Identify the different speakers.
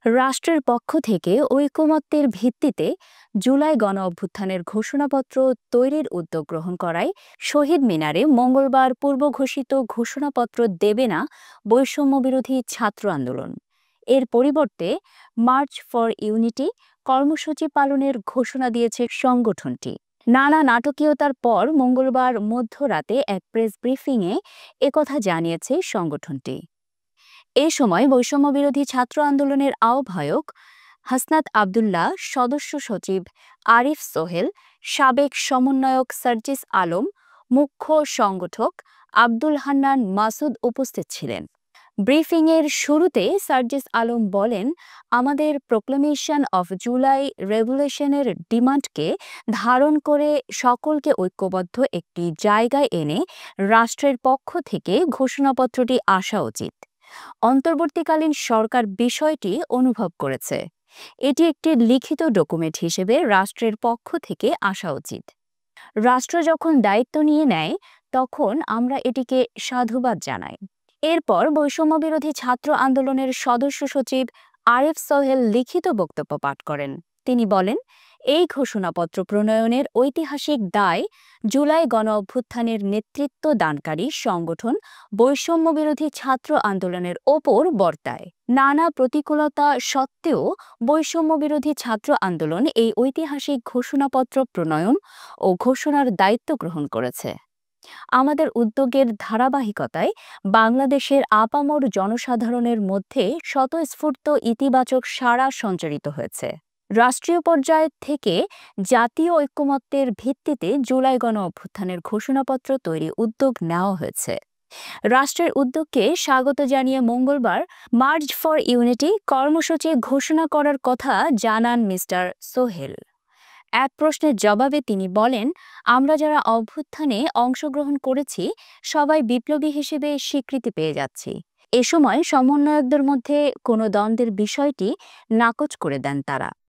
Speaker 1: রাষ্ট্রের পক্ষ থেকে ঐকমত্যের ভিত্তিতে জুলাই গণ অভ্যুত্থানের ঘোষণাপত্র তৈরির উদ্যোগ গ্রহণ করায় শহীদ মিনারে মঙ্গলবার পূর্ব ঘোষিত ঘোষণাপত্র দেবে না বৈষম্যবিরোধী ছাত্র আন্দোলন। এর পরিবর্তে মার্চ ফর ইউনিটি কর্মসূচি পালনের ঘোষণা দিয়েছে সংগঠনটি। নানা নাটকীয়তার পর মঙ্গলবার মধ্যরাতে এক প্রেস ব্রিফিংয়ে একথা জানিয়েছে সংগঠনটি। এ সময় বৈষম্যবিরোধী ছাত্র আন্দোলনের আহ্বায়ক হাসনাত আবদুল্লাহ, সদস্য সচিব আরিফ সোহেল, সাবেক সমন্বয়ক সার্জিস আলম, মুখ্য সংগঠক আব্দুল হান্নান মাসুদ উপস্থিত ছিলেন। ব্রিফিংয়ের শুরুতে সার্জিস আলম বলেন, আমাদের প্রোক্লামেশন অফ জুলাই রেভলিউশনের ডিমান্ডকে ধারণ করে সকলকে ঐক্যবদ্ধ একটি জায়গায় এনে রাষ্ট্রের পক্ষ থেকে ঘোষণাপত্রটি আসা উচিত। অন্তর্বর্তীকালীন সরকার বিষয়টি অনুভব করেছে। এটি একটি লিখিত ডকুমেন্ট হিসেবে রাষ্ট্রের পক্ষ থেকে আসা উচিত। রাষ্ট্র যখন দায়িত্ব নিয়ে নেয় তখন আমরা এটিকে সাধুবাদ জানাই। এরপর বৈষম্যবিরোধী ছাত্র আন্দোলনের সদস্য সচিব আরিফ সোহেল লিখিত বক্তব্য পাঠ করেন। তিনি বলেন, এই ঘোষণাপত্র প্রণয়নের ঐতিহাসিক দায় জুলাই গণ অভ্যুত্থানের নেতৃত্ব দানকারী সংগঠন বৈষম্যবিরোধী ছাত্র আন্দোলনের ওপর বর্তায়। নানা প্রতিকূলতা সত্ত্বেও বৈষম্যবিরোধী ছাত্র আন্দোলন এই ঐতিহাসিক ঘোষণাপত্র প্রণয়ন ও ঘোষণার দায়িত্ব গ্রহণ করেছে। আমাদের উদ্যোগের ধারাবাহিকতায় বাংলাদেশের আপামর জনসাধারণের মধ্যে স্বতঃস্ফূর্ত ইতিবাচক সাড়া সঞ্চারিত হয়েছে। রাষ্ট্রীয় পর্যায় থেকে জাতীয় ঐকমত্যের ভিত্তিতে জুলাই গণ অভ্যুত্থানের ঘোষণাপত্র তৈরি উদ্যোগ নেওয়া হয়েছে। রাষ্ট্রের উদ্যোগকে স্বাগত জানিয়ে মঙ্গলবার মার্চ ফর ইউনিটি কর্মসূচি ঘোষণা করার কথা জানান মিস্টার সোহেল। এক প্রশ্নের জবাবে তিনি বলেন, আমরা যারা অভ্যুত্থানে অংশগ্রহণ করেছি সবাই বিপ্লবী হিসেবে স্বীকৃতি পেয়ে যাচ্ছি। এ সময় সমন্বয়কদের মধ্যে কোনো দ্বন্দ্বের বিষয়টি নাকচ করে দেন তারা।